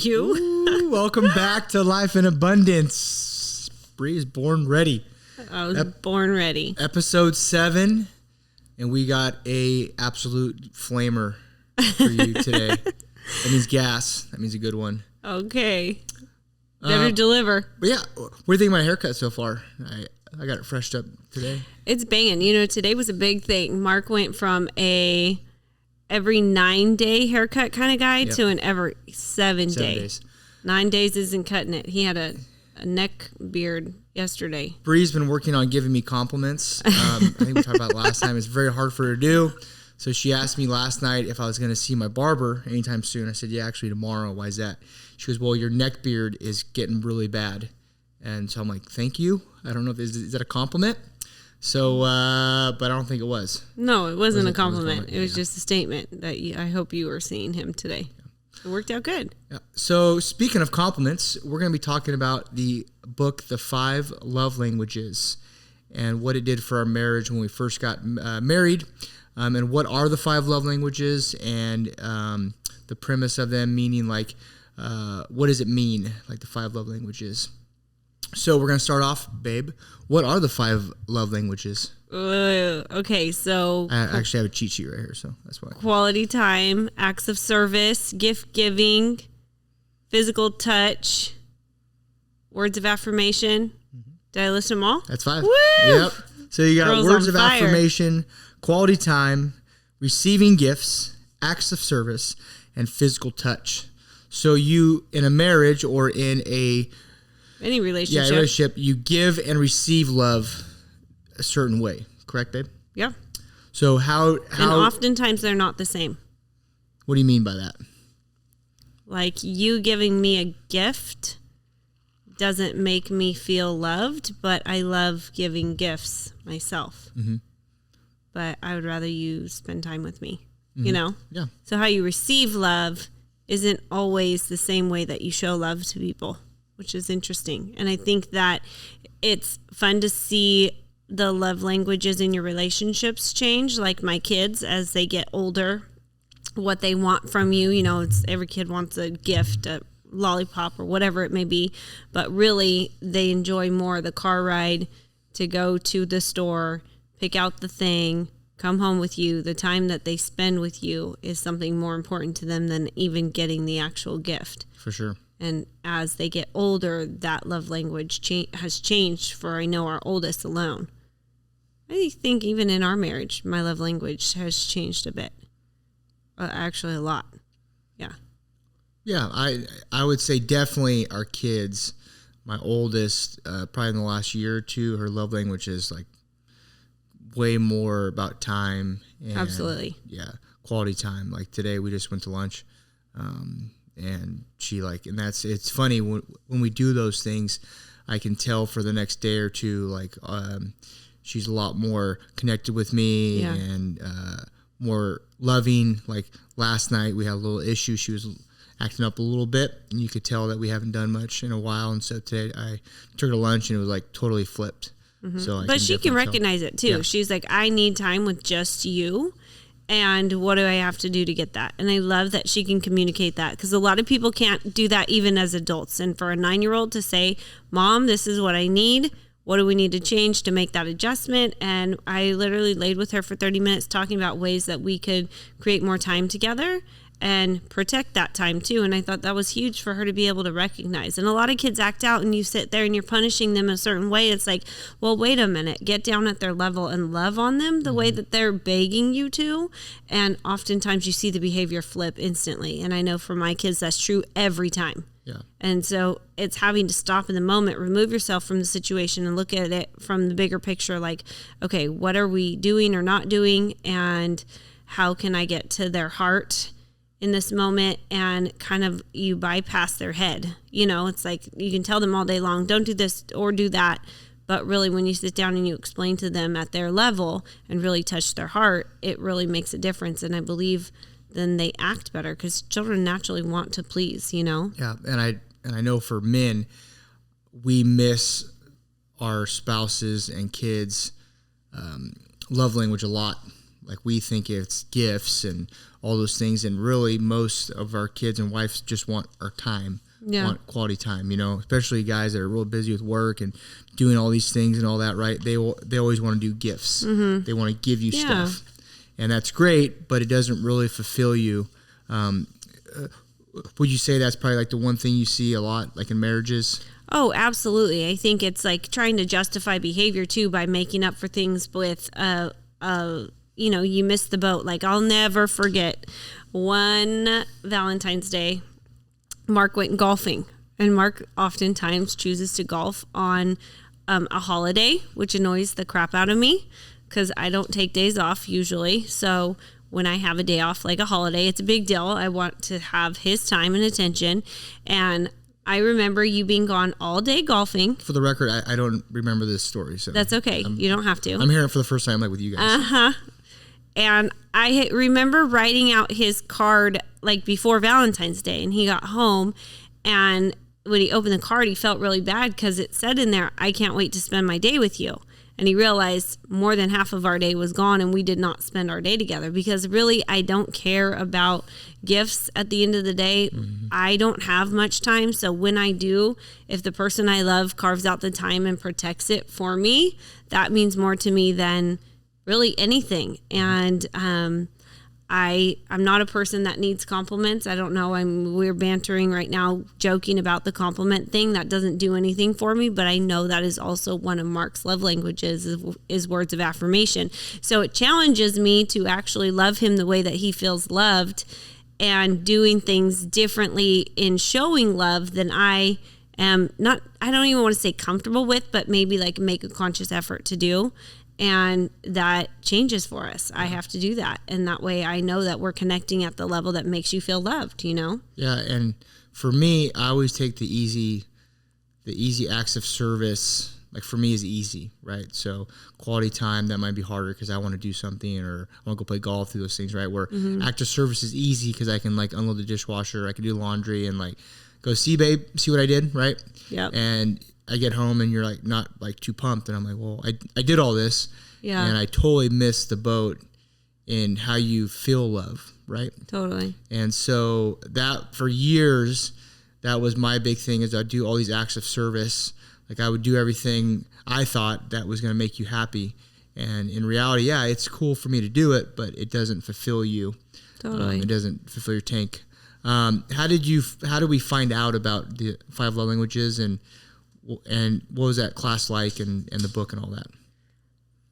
you. Ooh, welcome back to Life in Abundance. Bree is born ready. I was born ready. Episode 7, and we got a absolute flamer for you today. That means gas. That means a good one. Okay. Better deliver. But yeah, what do you think of my haircut so far? I got it freshed up today. It's banging. You know, today was a big thing. Mark went from a every 9-day haircut kind of guy to an every 7 days. 9 days isn't cutting it. He had a neck beard yesterday. Bree's been working on giving me compliments. I think we talked about it last time. It's very hard for her to do. So she asked me last night if I was going to see my barber anytime soon. I said, yeah, actually tomorrow. Why is that? She goes, well, your neck beard is getting really bad. And so I'm like, thank you. I don't know if is that a compliment? So, but I don't think it was. No, it wasn't a compliment. It was just a statement that I hope you were seeing him today. Yeah. It worked out good. Yeah. So speaking of compliments, we're going to be talking about the book, The 5 Love Languages, and what it did for our marriage when we first got married. And what are the 5 love languages, and the premise of them, meaning like, what does it mean, like the 5 love languages? So we're going to start off, babe. What are the 5 love languages? Okay, so... I actually have a cheat sheet right here, so that's why. Quality time, acts of service, gift giving, physical touch, words of affirmation. Mm-hmm. Did I list them all? That's 5. Woo! Yep. So you got Girls words of fire. affirmation, quality time, receiving gifts, acts of service, and physical touch. So you, in a marriage or in any relationship. relationship, you give and receive love a certain way. Correct, babe? Yeah. So how and oftentimes they're not the same. What do you mean by that? Like you giving me a gift doesn't make me feel loved, but I love giving gifts myself. Mm-hmm. But I would rather you spend time with me, you know? Yeah. So how you receive love isn't always the same way that you show love to people, which is interesting. And I think that it's fun to see the love languages in your relationships change, like my kids as they get older, what they want from you. You know, it's every kid wants a gift, a lollipop or whatever it may be, but really they enjoy more the car ride to go to the store, pick out the thing, come home with you. The time that they spend with you is something more important to them than even getting the actual gift. For sure. And as they get older, that love language has changed for, I know, our oldest alone. I think even in our marriage, my love language has changed a bit. Actually, a lot. Yeah. Yeah, I would say definitely our kids. My oldest, probably in the last year or two, her love language is like way more about time. And, absolutely. Yeah, quality time. Like today, we just went to lunch, and she it's funny when we do those things, I can tell for the next day or two, like she's a lot more connected with me and more loving. Like last night, we had a little issue. She was acting up a little bit, and you could tell that we haven't done much in a while. And so today I took her to lunch, and it was like totally flipped. Mm-hmm. So but she can recognize it too. Yeah. She's like, I need time with just you. And what do I have to do to get that? And I love that she can communicate that, because a lot of people can't do that even as adults. And for a 9-year-old to say, Mom, this is what I need. What do we need to change to make that adjustment? And I literally laid with her for 30 minutes talking about ways that we could create more time together and protect that time too. And I thought that was huge for her to be able to recognize. And a lot of kids act out and you sit there and you're punishing them a certain way. It's like, well, wait a minute, get down at their level and love on them the way that they're begging you to. And oftentimes you see the behavior flip instantly. And I know for my kids, that's true every time. Yeah. And so it's having to stop in the moment, remove yourself from the situation and look at it from the bigger picture. Like, okay, what are we doing or not doing? And how can I get to their heart in this moment? And kind of you bypass their head. You know, it's like you can tell them all day long, don't do this or do that. But really, when you sit down and you explain to them at their level and really touch their heart, it really makes a difference. And I believe then they act better, because children naturally want to please, you know? Yeah, and I know for men, we miss our spouses and kids' love language a lot. like we think it's gifts and all those things, and really most of our kids and wives just want our time, want quality time, especially guys that are real busy with work and doing all these things and all that, right? They always want to do gifts. They want to give you stuff, and that's great, but it doesn't really fulfill you. Would you say that's probably like the one thing you see a lot, like in marriages? Oh, absolutely. I think it's like trying to justify behavior too by making up for things with, you missed the boat. Like I'll never forget one Valentine's Day, Mark went golfing, and Mark oftentimes chooses to golf on a holiday, which annoys the crap out of me because I don't take days off usually. So when I have a day off, like a holiday, it's a big deal. I want to have his time and attention. And I remember you being gone all day golfing. For the record, I don't remember this story. So that's okay. You don't have to. I'm hearing it for the first time, like with you guys. Uh-huh. And I remember writing out his card like before Valentine's Day, and he got home, and when he opened the card, he felt really bad because it said in there, "I can't wait to spend my day with you." And he realized more than half of our day was gone and we did not spend our day together, because really I don't care about gifts at the end of the day. I don't have much time. So when I do, if the person I love carves out the time and protects it for me, that means more to me than really anything. And I'm not a person that needs compliments. I don't know. We're bantering right now, joking about the compliment thing. That doesn't do anything for me, but I know that is also one of Mark's love languages is words of affirmation. So it challenges me to actually love him the way that he feels loved, and doing things differently in showing love than I am not, I don't even want to say comfortable with, but maybe like make a conscious effort to do. And that changes for us. I have to do that. And that way I know that we're connecting at the level that makes you feel loved, Yeah. And for me, I always take the easy acts of service. Like for me is easy, right? So quality time, that might be harder because I want to do something, or I want to go play golf, through those things, right? Where act of service is easy because I can like unload the dishwasher, I can do laundry and like go, see babe, see what I did, right? Yep. And I get home and you're like not like too pumped, and I'm like, well, I did all this, and I totally missed the boat in how you feel love, right? Totally. And so that for years, that was my big thing, is I'd do all these acts of service. Like I would do everything I thought that was going to make you happy, and in reality, yeah, it's cool for me to do it, but it doesn't fulfill you. Totally. It doesn't fulfill your tank. How did we find out about the 5 love languages, and what was that class like, and the book and all that?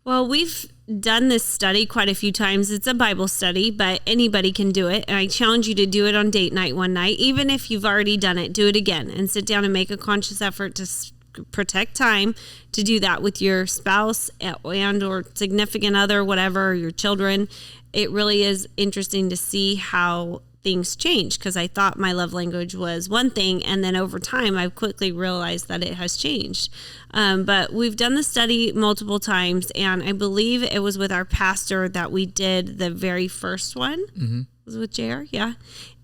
Well, we've done this study quite a few times. It's a Bible study, but anybody can do it. And I challenge you to do it on date night one night. Even if you've already done it, do it again and sit down and make a conscious effort to protect time to do that with your spouse and or significant other, whatever, your children. It really is interesting to see how things change, because I thought my love language was one thing, and then over time I've quickly realized that it has changed. But we've done the study multiple times, and I believe it was with our pastor that we did the very first one. It was with JR, yeah.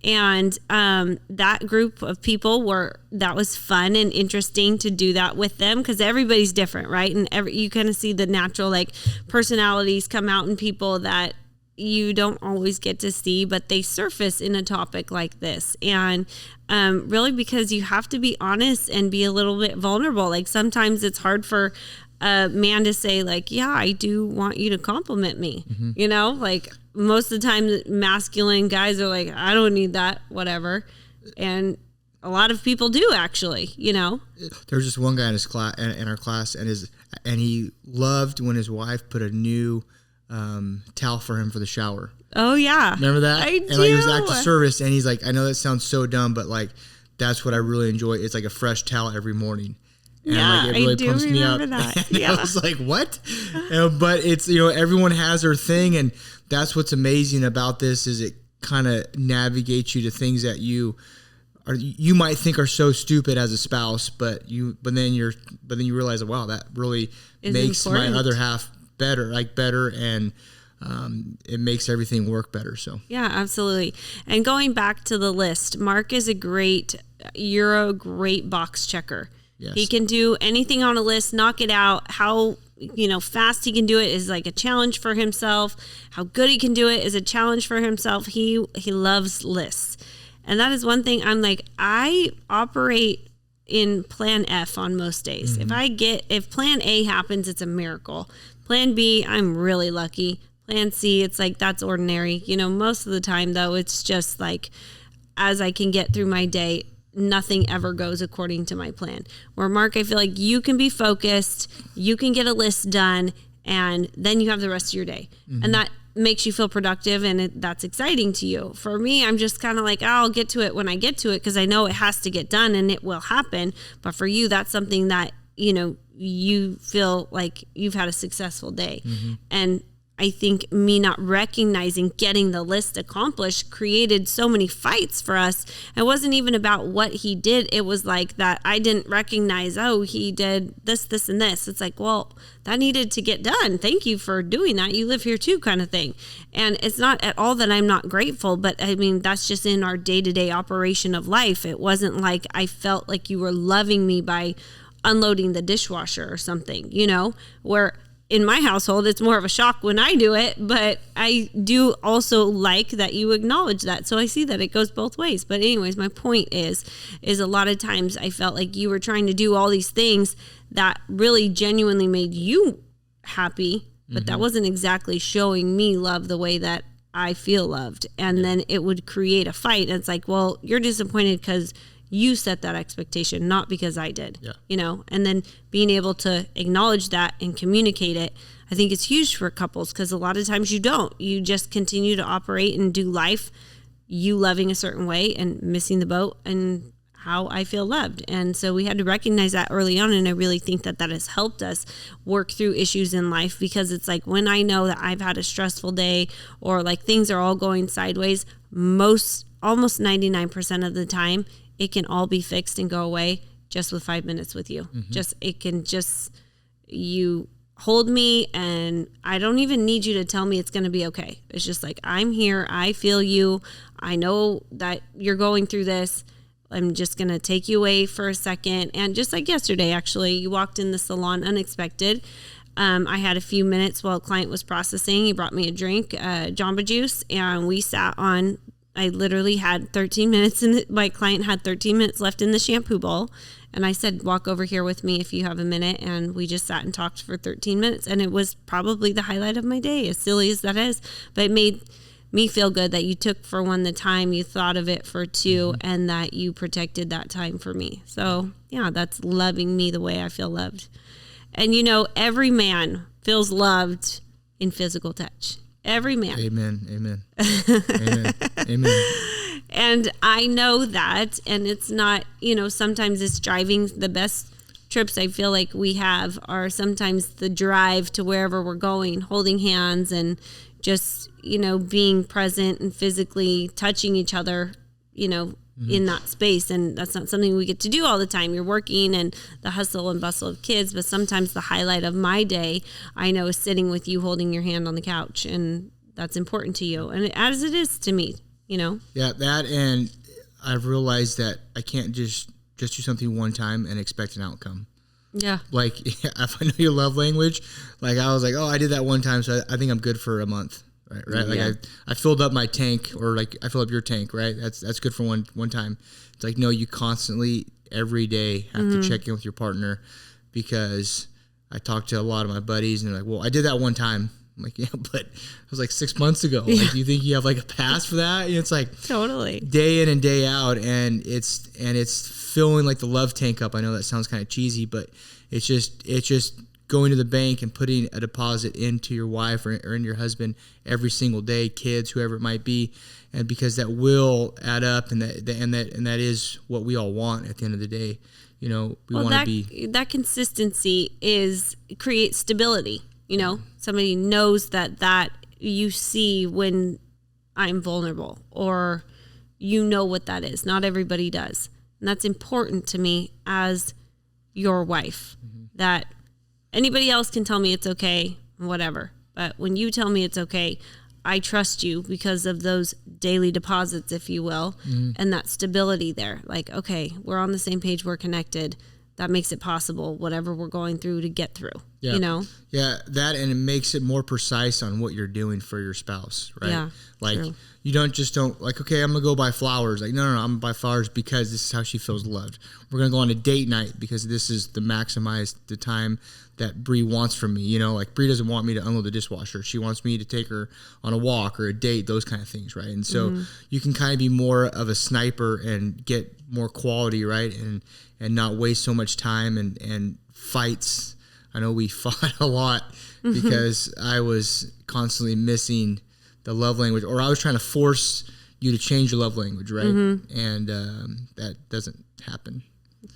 And that group of people that was fun and interesting to do that with them, because everybody's different, right? And you kind of see the natural like personalities come out in people that you don't always get to see, but they surface in a topic like this. And really, because you have to be honest and be a little bit vulnerable. Like sometimes it's hard for a man to say like, yeah, I do want you to compliment me. Like most of the time masculine guys are like, I don't need that, whatever. And a lot of people do actually, There's just one guy in our class, and he loved when his wife put a new towel for him for the shower. Oh yeah, remember that? I do. And like it was act of service, and he's like, I know that sounds so dumb, but like that's what I really enjoy. It's like a fresh towel every morning. And yeah, like, it really I do pumps remember me up. that. And I was like, what? But it's, everyone has their thing, and that's what's amazing about this, is it kind of navigates you to things that you might think are so stupid as a spouse, but then you realize, wow, that really makes important. My other half better, and it makes everything work better. So yeah, absolutely. And going back to the list, Mark is you're a great box checker. Yes. He can do anything on a list, knock it out. How fast he can do it is like a challenge for himself. How good he can do it is a challenge for himself. He loves lists. And that is one thing I'm like, I operate in plan F on most days. If plan A happens, it's a miracle. Plan B, I'm really lucky. Plan C, it's like, that's ordinary. Most of the time though, it's just like, as I can get through my day, nothing ever goes according to my plan. Where Mark, I feel like you can be focused, you can get a list done, and then you have the rest of your day. And that makes you feel productive, and that's exciting to you. For me, I'm just kind of like, I'll get to it when I get to it, because I know it has to get done and it will happen. But for you, that's something that, you feel like you've had a successful day. And I think me not recognizing getting the list accomplished created so many fights for us. It wasn't even about what he did. It was like that I didn't recognize, he did this, this, and this. It's like, well, that needed to get done. Thank you for doing that. You live here too, kind of thing. And it's not at all that I'm not grateful, but I mean, that's just in our day-to-day operation of life. It wasn't like I felt like you were loving me by unloading the dishwasher or something, where in my household, it's more of a shock when I do it, but I do also like that you acknowledge that. So I see that it goes both ways. But anyways, my point is a lot of times I felt like you were trying to do all these things that really genuinely made you happy, but that wasn't exactly showing me love the way that I feel loved. And then it would create a fight. And it's like, well, you're disappointed because you set that expectation, not because I did, and then being able to acknowledge that and communicate it, I think it's huge for couples, because a lot of times you don't. You just continue to operate and do life, you loving a certain way and missing the boat and how I feel loved. And so we had to recognize that early on. And I really think that has helped us work through issues in life, because it's like when I know that I've had a stressful day or like things are all going sideways, almost 99% of the time, it can all be fixed and go away just with 5 minutes with you. You hold me, and I don't even need you to tell me it's going to be okay. It's just like, I'm here. I feel you. I know that you're going through this. I'm just going to take you away for a second. And just like yesterday, actually, you walked in the salon unexpected. I had a few minutes while a client was processing. He brought me a drink, Jamba Juice, and we sat on, I literally had 13 minutes, my client had 13 minutes left in the shampoo bowl. And I said, walk over here with me if you have a minute. And we just sat and talked for 13 minutes. And it was probably the highlight of my day, as silly as that is. But it made me feel good that you took for one the time, you thought of it for two, and that you protected that time for me. So yeah, that's loving me the way I feel loved. And every man feels loved in physical touch. Every man. Amen. Amen. Amen. And I know that, and it's not, sometimes it's driving. The best trips I feel like we have are sometimes the drive to wherever we're going, holding hands and just, being present and physically touching each other, in that space. And that's not something we get to do all the time. You're working and the hustle and bustle of kids, but sometimes the highlight of my day, I know, is sitting with you holding your hand on the couch, and that's important to you, and as it is to me, Yeah, that, and I've realized that I can't just do something one time and expect an outcome. Yeah. Like, if I know your love language, like I was like, I did that one time, so I think I'm good for a month. Right. Like Yeah. I filled up my tank, or like I filled up your tank, right? That's good for one time. It's like, no, you constantly every day have to check in with your partner, because I talked to a lot of my buddies and they're like, well, I did that one time. I'm like, yeah, but it was like 6 months ago. Yeah. Like, do you think you have like a pass for that? And it's like Totally day in and day out, and it's filling like the love tank up. I know that sounds kind of cheesy, but it's just going to the bank and putting a deposit into your wife or in your husband every single day, kids, whoever it might be, and because that will add up, and that is what we all want at the end of the day. We want to be, that consistency creates stability. Somebody knows that you see when I'm vulnerable, or what that is. Not everybody does, and that's important to me as your wife. That anybody else can tell me it's okay, whatever. But when you tell me it's okay, I trust you because of those daily deposits, if you will, and that stability there. Like, okay, we're on the same page, we're connected. That makes it possible, whatever we're going through, to get through. Yeah. You know? Yeah, that, and it makes it more precise on what you're doing for your spouse, right? Yeah, like true. you don't like, okay, I'm gonna go buy flowers. Like, no, I'm gonna buy flowers because this is how she feels loved. We're gonna go on a date night because this is to maximize the time that Bree wants from me. You know, like Bree doesn't want me to unload the dishwasher. She wants me to take her on a walk or a date, those kind of things, right? And so you can kind of be more of a sniper and get more quality, right? And not waste so much time and fights. I know we fought a lot because I was constantly missing the love language, or I was trying to force you to change your love language, right? And that doesn't happen.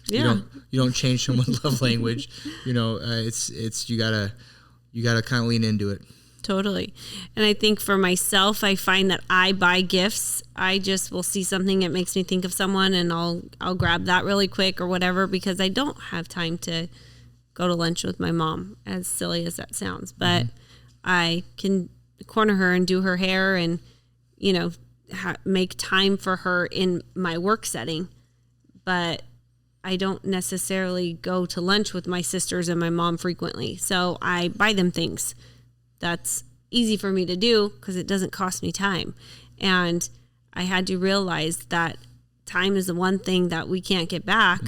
Yeah. You don't change someone's love language. You know, it's you gotta kind of lean into it. Totally. And I think for myself, I find that I buy gifts. I just will see something that makes me think of someone, and I'll grab that really quick or whatever, because I don't have time to go to lunch with my mom, as silly as that sounds. But I can corner her and do her hair and, you know, make time for her in my work setting. But I don't necessarily go to lunch with my sisters and my mom frequently. So I buy them things. That's easy for me to do because it doesn't cost me time. And I had to realize that time is the one thing that we can't get back,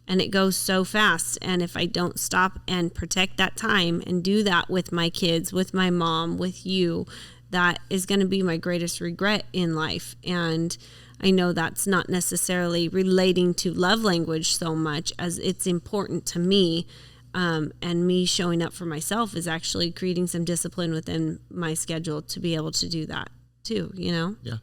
and it goes so fast. And if I don't stop and protect that time and do that with my kids, with my mom, with you, that is going to be my greatest regret in life. And I know that's not necessarily relating to love language so much as it's important to me. And me showing up for myself is actually creating some discipline within my schedule to be able to do that too, you know? Yeah.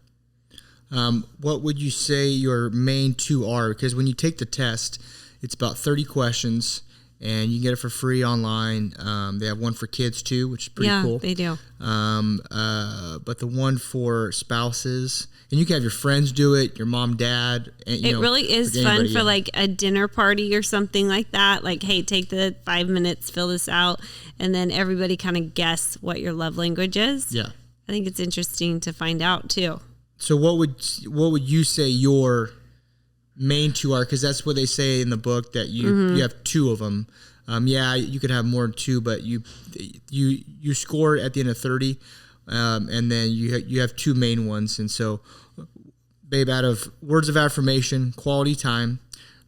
What would you say your main two are? Because when you take the test, it's about 30 questions, and you can get it for free online. They have one for kids too, which is pretty cool. Yeah, they do. But the one for spouses, and you can have your friends do it, your mom, dad. And, it really is fun for like a dinner party or something like that. Like, hey, take the 5 minutes, fill this out, and then everybody kind of guess what your love language is. Yeah. I think it's interesting to find out too. So what would you say your main two are? Because that's what they say in the book, that you have two of them. Yeah, you could have more than two, but you score at the end of 30, and then you have two main ones. And so, babe, out of words of affirmation, quality time,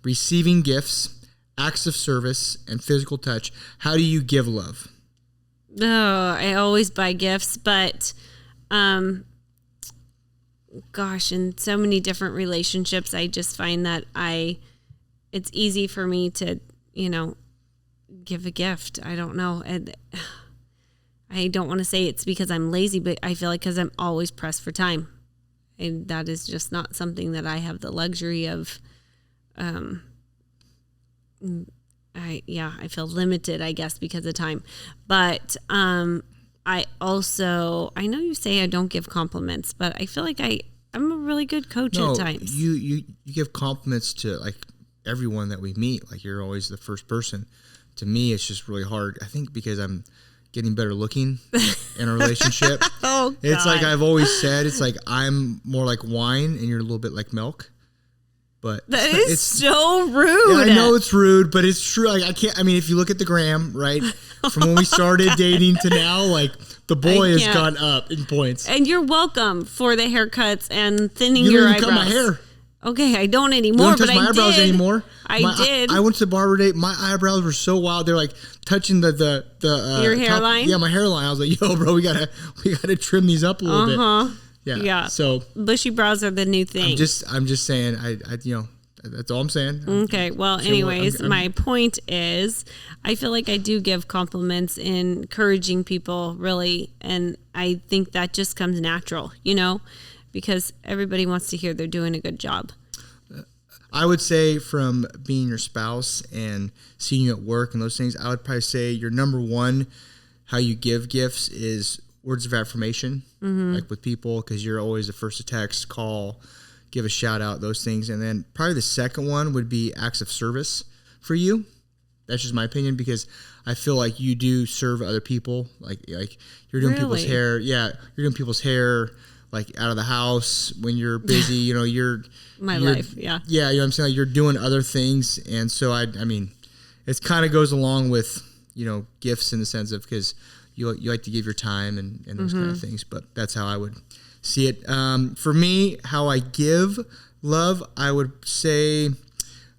receiving gifts, acts of service, and physical touch, how do you give love? Oh, I always buy gifts, but gosh, in so many different relationships, I just find that it's easy for me to, you know, give a gift. I don't know. And I don't want to say it's because I'm lazy, but I feel like because I'm always pressed for time. And that is just not something that I have the luxury of. I feel limited, I guess, because of time. But I know you say I don't give compliments, but I feel like I'm a really good coach at times. You give compliments to like everyone that we meet. Like, you're always the first person. To me, it's just really hard. I think because I'm getting better looking in a relationship. Oh, God. It's like I've always said, it's like I'm more like wine and you're a little bit like milk. But it's so rude. Yeah, I know it's rude, but it's true. Like, I mean, if you look at the gram, right, from when we started dating to now, like, the boy has gone up in points. And you're welcome for the haircuts and thinning your eyebrows. You don't cut my hair. Okay, I don't anymore, but I did. You don't touch my eyebrows anymore. I did. I went to the barber today. My eyebrows were so wild. They're like touching the your hairline. Yeah, my hairline. I was like, yo, bro, we gotta trim these up a little bit. Yeah. So bushy brows are the new thing. I'm just saying. I that's all I'm saying. Okay. Well, anyways, my point is, I feel like I do give compliments, encouraging people, really, and I think that just comes natural, you know, because everybody wants to hear they're doing a good job. I would say, from being your spouse and seeing you at work and those things, I would probably say your number one, how you give gifts, is words of affirmation, like with people, because you're always the first to text, call, give a shout out, those things. And then probably the second one would be acts of service for you. That's just my opinion, because I feel like you do serve other people. Like you're doing people's hair. Yeah, you're doing people's hair, like out of the house when you're busy. You know, you're life. Yeah. Yeah, you know what I'm saying? Like, you're doing other things. And so I mean, it kind of goes along with, gifts in the sense of, because you like to give your time and those kind of things. But that's how I would see it. For me, how I give love, I would say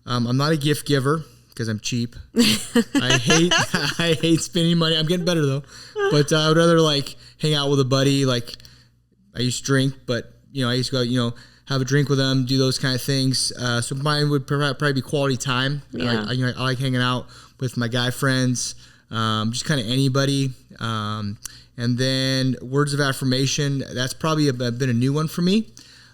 I'm not a gift giver because I'm cheap. I hate spending money. I'm getting better though. But I would rather like hang out with a buddy. Like I used to drink, but I used to go, have a drink with them, do those kind of things. So mine would probably be quality time. Yeah. I like hanging out with my guy friends, just kind of anybody. And then words of affirmation, that's probably been a new one for me.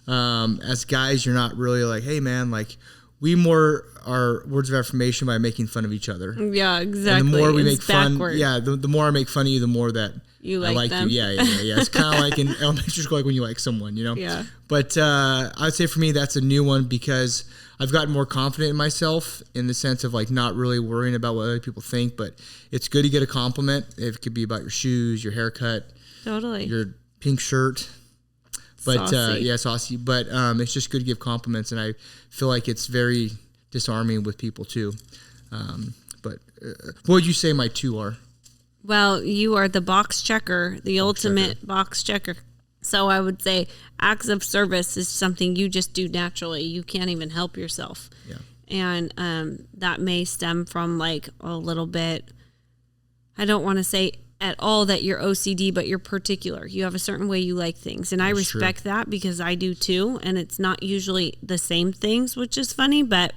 As guys, you're not really like, hey man, like we more are words of affirmation by making fun of each other. Yeah, exactly. And the more we make backward. fun, the more I make fun of you, the more that you I like them. you. Yeah. It's kind of like in elementary school, like when you like someone, Yeah. But I'd say for me, that's a new one because I've gotten more confident in myself in the sense of like not really worrying about what other people think. But it's good to get a compliment. It could be about your shoes, your haircut, totally, your pink shirt. But saucy. Saucy. But it's just good to give compliments, and I feel like it's very disarming with people too. But what would you say my two are? Well, you are the box checker, the ultimate box checker. So I would say acts of service is something you just do naturally. You can't even help yourself. Yeah. And that may stem from like a little bit, I don't want to say at all that you're OCD, but you're particular. You have a certain way you like things. And I respect that because I do too. And it's not usually the same things, which is funny, but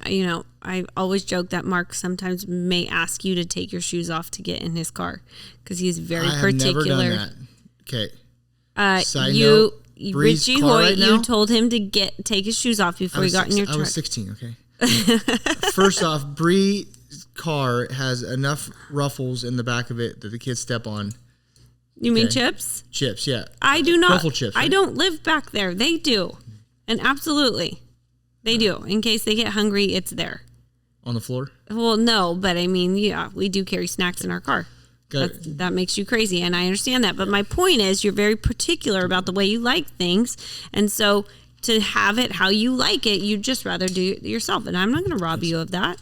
I always joke that Mark sometimes may ask you to take your shoes off to get in his car because he's very particular. Never done that. Okay. Side note, Bree's Richie car Hoyt, right now, you told him to take his shoes off before he got in your truck. I was 16, okay. First off, Bree's car has enough ruffles in the back of it that the kids step on. You mean chips? Chips, yeah. I do not. Ruffle chips. Right? I don't live back there. They do. And absolutely. They do. In case they get hungry, it's there. On the floor? Well, no, but I mean, yeah, we do carry snacks in our car. That makes you crazy, and I understand that. But my point is you're very particular about the way you like things. And so to have it how you like it, you'd just rather do it yourself. And I'm not going to rob you of that.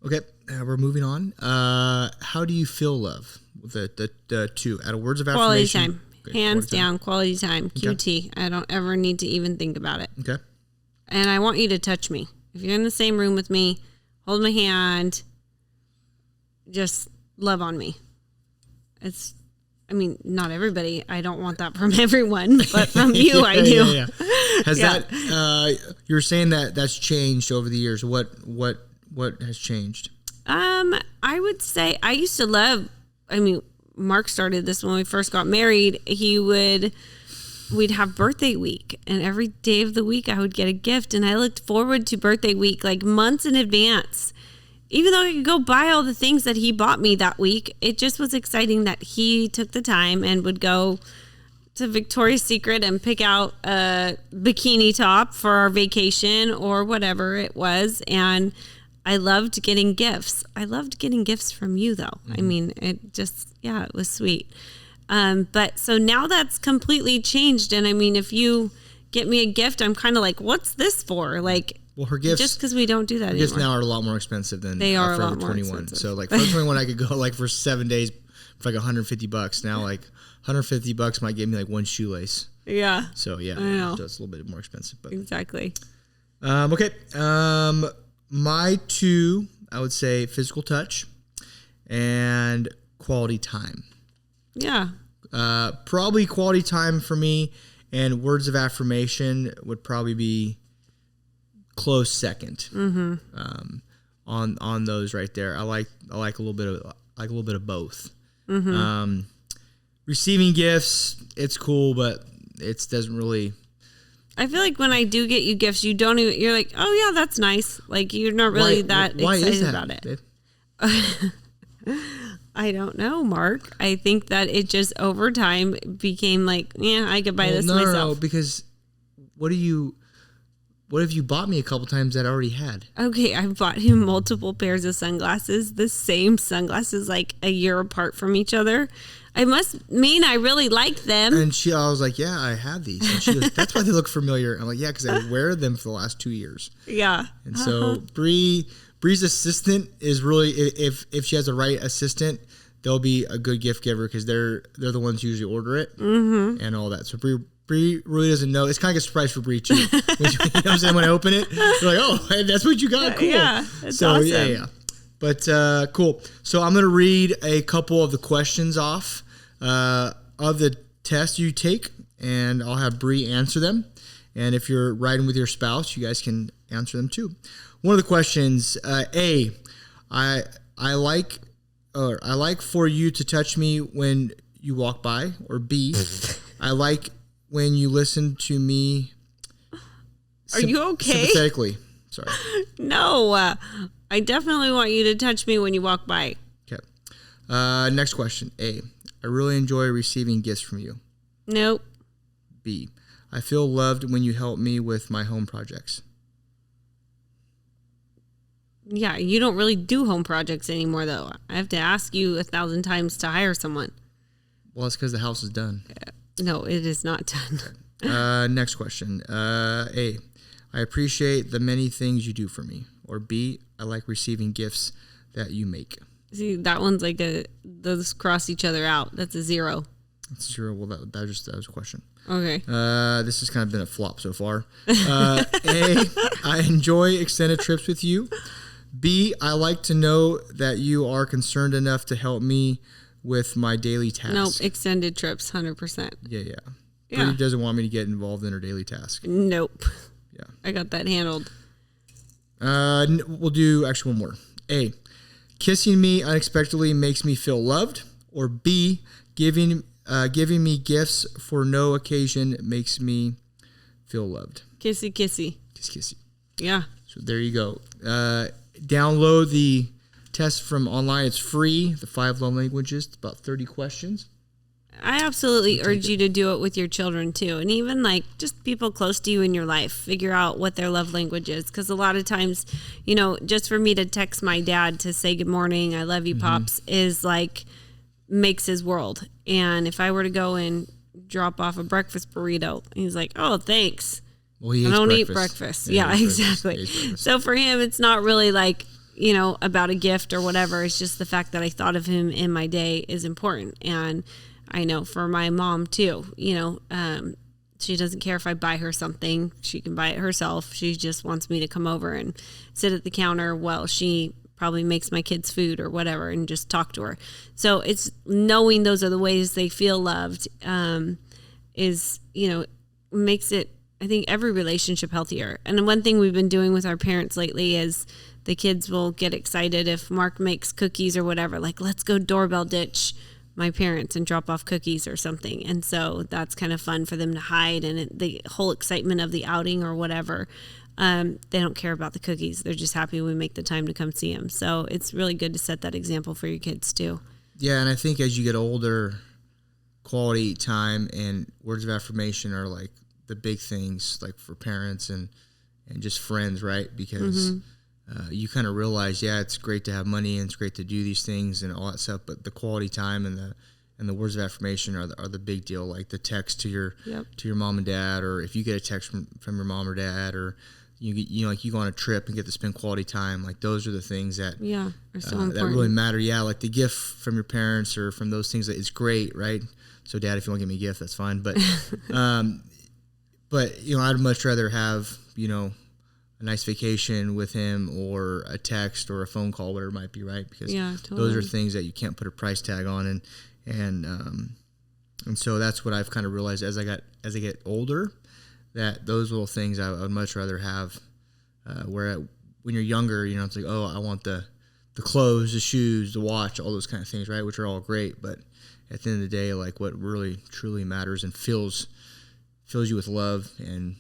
Okay, we're moving on. How do you feel love? The two. Out of words of quality affirmation. time. Okay, hands down, quality time. QT. Okay. I don't ever need to even think about it. Okay. And I want you to touch me. If you're in the same room with me, hold my hand. Just love on me. Not everybody. I don't want that from everyone, but from you, I do. Yeah. Has that, you're saying that that's changed over the years. What has changed? I would say I used to love, Mark started this when we first got married. We'd have birthday week, and every day of the week I would get a gift, and I looked forward to birthday week like months in advance. Even though I could go buy all the things that he bought me that week, it just was exciting that he took the time and would go to Victoria's Secret and pick out a bikini top for our vacation or whatever it was. And I loved getting gifts. I loved getting gifts from you, though. Mm-hmm. It was sweet. But so now that's completely changed. And if you get me a gift, I'm kind of like, what's this for? Like, well, her gifts, just because we don't do that anymore. Gifts now are a lot more expensive than they are Forever a lot more 21. expensive. So like Forever 21, I could go like for 7 days for like $150. Now like $150 might give me like one shoelace. Yeah. So yeah, so it's a little bit more expensive. But exactly. Okay. My two, I would say physical touch and quality time. Yeah. Probably quality time for me, and words of affirmation would probably be close second. Mm-hmm. On those right there, I like a little bit of both. Mm-hmm. Receiving gifts, it's cool, but it doesn't really. I feel like when I do get you gifts, you're like, oh yeah, that's nice. Like you're not really excited about it. I don't know, Mark. I think that it just over time became like, yeah, I could buy this myself. No, because what have you bought me a couple times that I already had? Okay, I bought him multiple pairs of sunglasses, the same sunglasses, like a year apart from each other. I must mean I really like them. And I was like, yeah, I have these. And she goes, that's why they look familiar. I'm like, yeah, because I wear them for the last 2 years. Yeah. And so Bree Bree's assistant is really, if she has the right assistant, they'll be a good gift giver because they're the ones who usually order it and all that. So Bree really doesn't know. It's kind of like a surprise for Bree too. You know what I'm saying? When I open it, they're like, "Oh, hey, that's what you got? Cool." Yeah, it's awesome. Yeah. But cool. So I'm gonna read a couple of the questions off of the test you take, and I'll have Bree answer them. And if you're riding with your spouse, you guys can answer them too. One of the questions: A, I like for you to touch me when you walk by, or B, I like when you listen to me. Are you okay? Sympathetically. Sorry. No, I definitely want you to touch me when you walk by. Okay. Next question. A, I really enjoy receiving gifts from you. Nope. B, I feel loved when you help me with my home projects. Yeah, you don't really do home projects anymore, though. I have to ask you 1,000 times to hire someone. Well, it's because the house is done. No, it is not done. Next question. A, I appreciate the many things you do for me. Or B, I like receiving gifts that you make. See, that one's like those cross each other out. That's a 0. That's 0. Well, that was a question. Okay. This has kind of been a flop so far. A, I enjoy extended trips with you. B, I like to know that you are concerned enough to help me with my daily tasks. Nope, extended trips, 100%. Yeah. Bree doesn't want me to get involved in her daily task. Nope. Yeah. I got that handled. We'll do actually one more. A, kissing me unexpectedly makes me feel loved. Or B, giving me gifts for no occasion makes me feel loved. Kissy, kissy. Kissy. Yeah. So there you go. Download the test from online. It's free. The 5 love languages. It's about 30 questions. I absolutely urge you to do it with your children too. And even like just people close to you in your life, figure out what their love language is. Because a lot of times, just for me to text my dad to say good morning, I love you, Pops, is like makes his world. And if I were to go and drop off a breakfast burrito, he's like, oh, thanks. Well, I don't eat breakfast. Yeah, exactly. So for him, it's not really like, about a gift or whatever. It's just the fact that I thought of him in my day is important. And I know for my mom too, she doesn't care if I buy her something. She can buy it herself. She just wants me to come over and sit at the counter while she probably makes my kids food or whatever and just talk to her. So it's knowing those are the ways they feel loved makes it, I think, every relationship healthier. And one thing we've been doing with our parents lately is the kids will get excited if Mark makes cookies or whatever, like, let's go doorbell ditch my parents and drop off cookies or something. And so that's kind of fun for them to hide, and the whole excitement of the outing or whatever, they don't care about the cookies. They're just happy we make the time to come see them. So it's really good to set that example for your kids too. Yeah, and I think as you get older, quality time and words of affirmation are like the big things, like for parents and just friends, right? Because you kind of realize, it's great to have money and it's great to do these things and all that stuff, but the quality time and the words of affirmation are the big deal. Like the text to your mom and dad, or if you get a text from your mom or dad, or you go on a trip and get to spend quality time. Like those are the things that are so important. That really matter. Yeah, like the gift from your parents or from those things, that is great, right? So Dad, if you want to give me a gift, that's fine. But but I'd much rather have a nice vacation with him, or a text or a phone call, whatever it might be, right? Because those are things that you can't put a price tag on, and so that's what I've kind of realized as I get older, that those little things I would much rather have. When you're younger, it's like, oh, I want the clothes, the shoes, the watch, all those kind of things, right? Which are all great, but at the end of the day, like what really truly matters and fills you with love and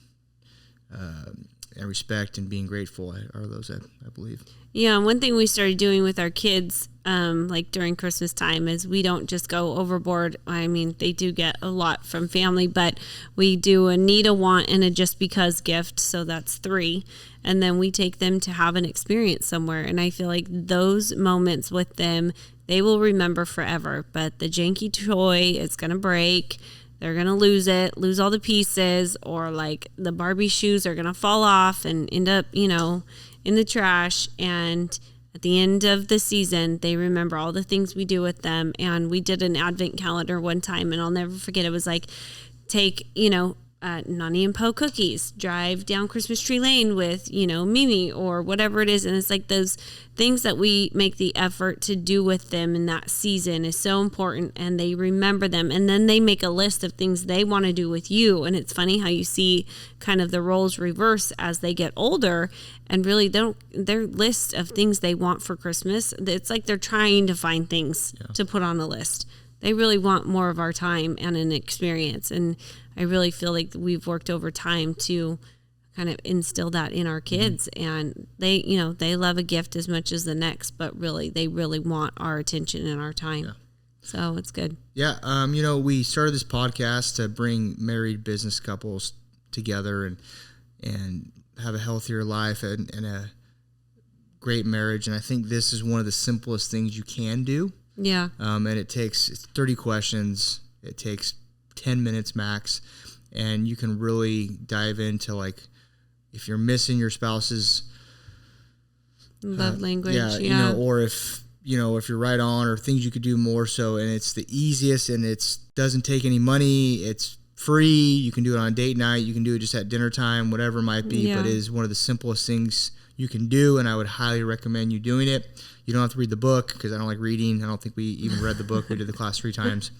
respect and being grateful are those, I believe. Yeah, one thing we started doing with our kids, like during Christmas time, is we don't just go overboard. I mean, they do get a lot from family, but we do a need, a want, and a just because gift. So that's 3. And then we take them to have an experience somewhere. And I feel like those moments with them, they will remember forever. But the janky toy is going to break. They're going to lose all the pieces, or like the Barbie shoes are going to fall off and end up, in the trash, and at the end of the season, they remember all the things we do with them. And we did an advent calendar one time, and I'll never forget. It was like, take, Nani and Poe cookies, drive down Christmas Tree Lane with, Mimi or whatever it is. And it's like those things that we make the effort to do with them in that season is so important, and they remember them. And then they make a list of things they want to do with you. And it's funny how you see kind of the roles reverse as they get older, and really their list of things they want for Christmas, it's like they're trying to find things to put on a list. They really want more of our time and an experience. And I really feel like we've worked over time to kind of instill that in our kids. And they love a gift as much as the next, but really, they really want our attention and our time. Yeah. So it's good. Yeah. We started this podcast to bring married business couples together and have a healthier life and a great marriage. And I think this is one of the simplest things you can do. Yeah. And it takes 30 questions. It takes 10 minutes max. And you can really dive into, like, if you're missing your spouse's love language. Or if you're right on, or things you could do more so. And it's the easiest, and it doesn't take any money. It's free. You can do it on a date night. You can do it just at dinner time, whatever it might be. Yeah. But it is one of the simplest things you can do, and I would highly recommend you doing it. You don't have to read the book, because I don't like reading. I don't think we even read the book. We did the class 3 times.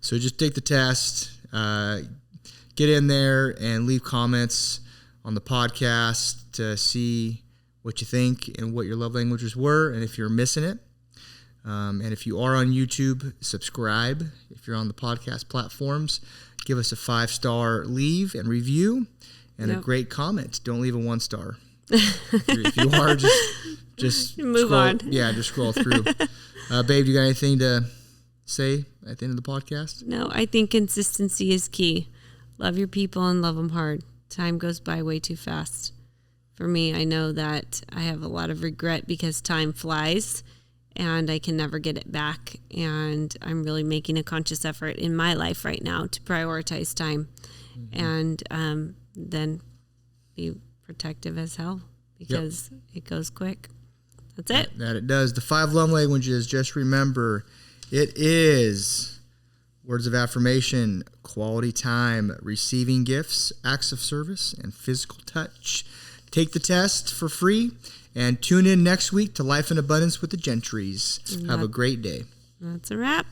So just take the test, get in there, and leave comments on the podcast to see what you think and what your love languages were, and if you're missing it. And if you are on YouTube, subscribe. If you're on the podcast platforms, give us a 5-star leave and review, and a great comment. Don't leave a 1-star. If you are, just move scroll, on. Yeah, just scroll through. Babe, you got anything to say at the end of the podcast? No, I think consistency is key. Love your people and love them hard. Time goes by way too fast. For me, I know that I have a lot of regret because time flies and I can never get it back. And I'm really making a conscious effort in my life right now to prioritize time, and then be protective as hell, because it goes quick. That's it. That it does. The 5 love languages, just remember, it is words of affirmation, quality time, receiving gifts, acts of service, and physical touch. Take the test for free, and tune in next week to Life in Abundance with the Gentrys. Have a great day. That's a wrap.